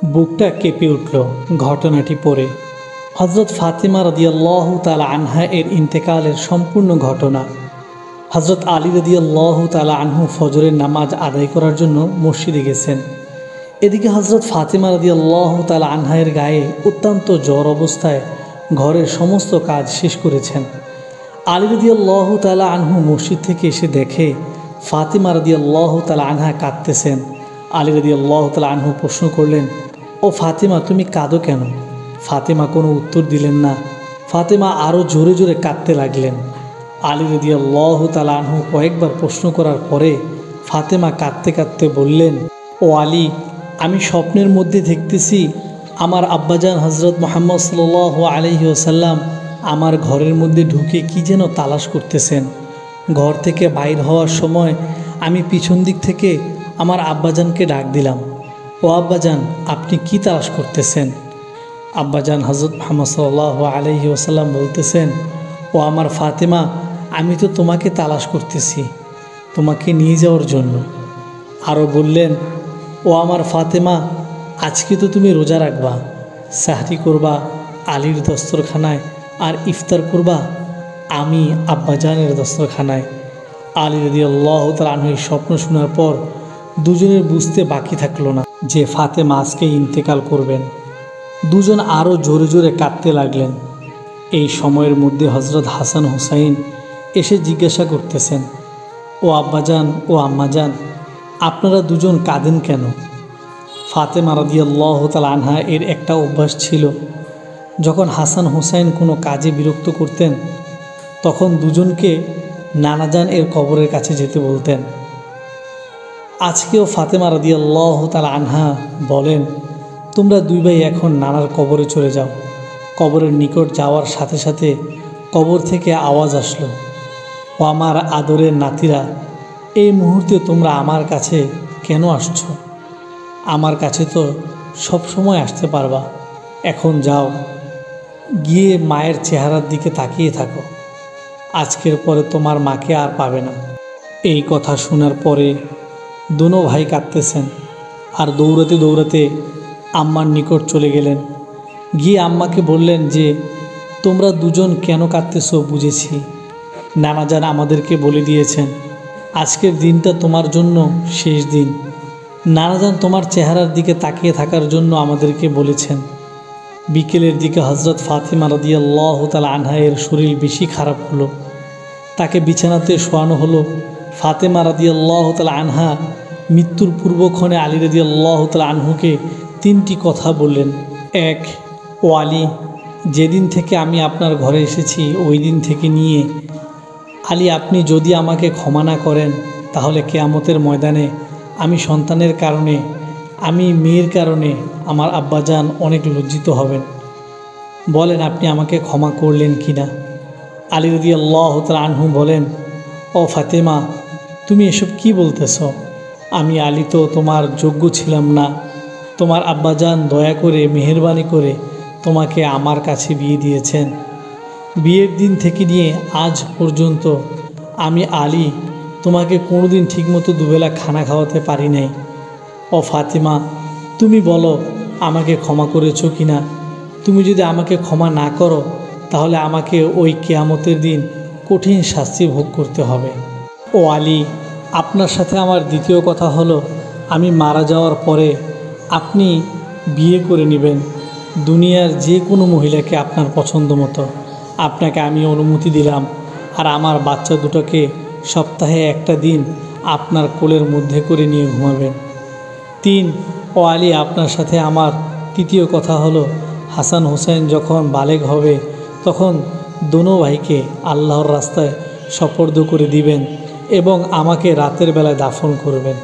বুকটা কেঁপে উঠল ঘটনাটি পড়ে। হজরত ফাতেমা রাদিয়াল্লাহু তাআলা আনহা এর ইন্তেকালের সম্পূর্ণ ঘটনা। হজরত আলী রাদিয়াল্লাহু তাআলা আনহু ফজরের নামাজ আদায় করার জন্য মসজিদে গেছেন। এদিকে হজরত ফাতেমা রাদিয়াল্লাহু তাআলা আনহা এর গায়ে অত্যন্ত জ্বর অবস্থায় ঘরের সমস্ত কাজ শেষ করেছেন। আলী রাদিয়াল্লাহু তাআলা আনহু মসজিদ থেকে এসে দেখে ফাতেমা রাদিয়াল্লাহু তাআলা আনহা কাঁদতেছেন। আলী রাদিয়াল্লাহু তাআলা আনহু প্রশ্ন করলেন, ও ফাতেমা, তুমি কাঁদো কেন? ফাতেমা কোনো উত্তর দিলেন না। ফাতেমা আরও জোরে জোরে কাঁদতে লাগলেন। আলী রাদিয়াল্লাহু তাআলা আনহু কয়েকবার প্রশ্ন করার পরে ফাতেমা কাঁদতে কাঁদতে বললেন, ও আলী, আমি স্বপ্নের মধ্যে দেখতেছি আমার আব্বাজান হজরত মুহাম্মদ সাল্লাল্লাহু আলাইহি ওয়াসাল্লাম আমার ঘরের মধ্যে ঢুকে কি যেন তালাশ করতেছেন। ঘর থেকে বাইর হওয়ার সময় আমি পিছন দিক থেকে আমার আব্বাজানকে ডাক দিলাম, ও আব্বাজান, আপনি কি তালাশ করতেছেন? আব্বাজান হজরত মুহাম্মদ সাল্লাল্লাহু আলাইহি ওয়াসাল্লাম বলতেছেন, ও আমার ফাতেমা, আমি তো তোমাকে তালাশ করতেছি, তোমাকে নিয়ে যাওয়ার জন্য। আরও বললেন, ও আমার ফাতেমা, আজকে তো তুমি রোজা রাখবা, সাহরি করবা আলীর দস্তরখানায়, আর ইফতার করবা আমি আব্বাজানের দস্তরখানায়। আলী রাদিয়াল্লাহু তাআলা আনহু এই স্বপ্ন শোনার পর দুজনের বুঝতে বাকি থাকলো না যে ফাতেমা আজকে ইন্তেকাল করবেন। দুজন আরও জোরে জোরে কাঁদতে লাগলেন। এই সময়ের মধ্যে হজরত হাসান হুসাইন এসে জিজ্ঞাসা করতেছেন, ও আব্বাজান, ও আম্মাজান, আপনারা দুজন কাঁদেন কেন? ফাতেমা রাদিয়াল্লাহু তাআলা আনহা এর একটা অভ্যাস ছিল, যখন হাসান হুসাইন কোনো কাজে বিরক্ত করতেন তখন দুজনকে নানাজান এর কবরের কাছে যেতে বলতেন। আজকেও ফাতেমা রাদিয়াল্লাহু তাআলা আনহা বলেন, তোমরা দুই ভাই এখন নানার কবরে চলে যাও। কবরের নিকট যাওয়ার সাথে সাথে কবর থেকে আওয়াজ আসলো, ও আমার আদরের নাতিরা, এই মুহূর্তে তোমরা আমার কাছে কেন আসছো? আমার কাছে তো সব সময় আসতে পারবা, এখন যাও, গিয়ে মায়ের চেহারার দিকে তাকিয়ে থাকো, আজকের পরে তোমার মাকে আর পাবে না। এই কথা শোনার পরে দোনো ভাই কাঁদতেছেন আর দৌড়াতে দৌড়াতে আম্মার নিকট চলে গেলেন। গিয়ে আম্মাকে বললেন যে, তোমরা দুজন কেন কাঁদতেছো বুঝেছি, নানাজান আমাদেরকে বলে দিয়েছেন আজকের দিনটা তোমার জন্য শেষ দিন। নানাজান তোমার চেহারার দিকে তাকিয়ে থাকার জন্য আমাদেরকে বলেছেন। বিকেলের দিকে হজরত ফাতেমা রাদিয়াল্লাহু তাআলা আনহা এর শরীর বেশি খারাপ হলো, তাকে বিছানাতে শোয়ানো হলো। ফাতেমা রাদিয়াল্লাহু তাআলা আনহা মৃত্যুর পূর্বক্ষণে আলী রাদিয়াল্লাহু তাআলা আনহুকে তিনটি কথা বললেন। এক, ও আলী, যেদিন থেকে আমি আপনার ঘরে এসেছি ওই দিন থেকে নিয়ে আলী, আপনি যদি আমাকে ক্ষমা না করেন তাহলে কিয়ামতের ময়দানে আমি সন্তানের কারণে, আমি মেয়ের কারণে আমার আব্বাজান অনেক লজ্জিত হবেন। বলেন আপনি আমাকে ক্ষমা করলেন কি না? আলী রাদিয়াল্লাহু তাআলা আনহু বলেন, ও ফাতেমা, তুমি এসব কি বলতেছ? আমি আলী তো তোমার যোগ্য ছিলাম না। তোমার আব্বাজান দয়া করে মেহেরবানি করে তোমাকে আমার কাছে বিয়ে দিয়েছেন। বিয়ের দিন থেকে নিয়ে আজ পর্যন্ত আমি আলী তোমাকে কোনোদিন ঠিকমতো দুবেলা খানা খাওয়াতে পারি নাই। ও ফাতেমা, তুমি বলো আমাকে ক্ষমা করেছো কি না? তুমি যদি আমাকে ক্ষমা না করো তাহলে আমাকে ওই কিয়ামতের দিন কঠিন শাস্তি ভোগ করতে হবে। ও আলী, আপনার সাথে আমার দ্বিতীয় কথা হলো, আমি মারা যাওয়ার পরে আপনি বিয়ে করে নেবেন দুনিয়ার যে কোনো মহিলাকে আপনার পছন্দ মতো। আপনাকে আমি অনুমতি দিলাম। আর আমার বাচ্চা দুটোকে সপ্তাহে একটা দিন আপনার কোলের মধ্যে করে নিয়ে ঘুমাবেন। 3, ও আলী, আপনার সাথে আমার তৃতীয় কথা হলো, হাসান হোসেন যখন বালেগ হবে তখন দোনো ভাইকে আল্লাহর রাস্তায় সোপর্দ করে দিবেন এবং আমাকে রাতের বেলায় দাফন করবেন।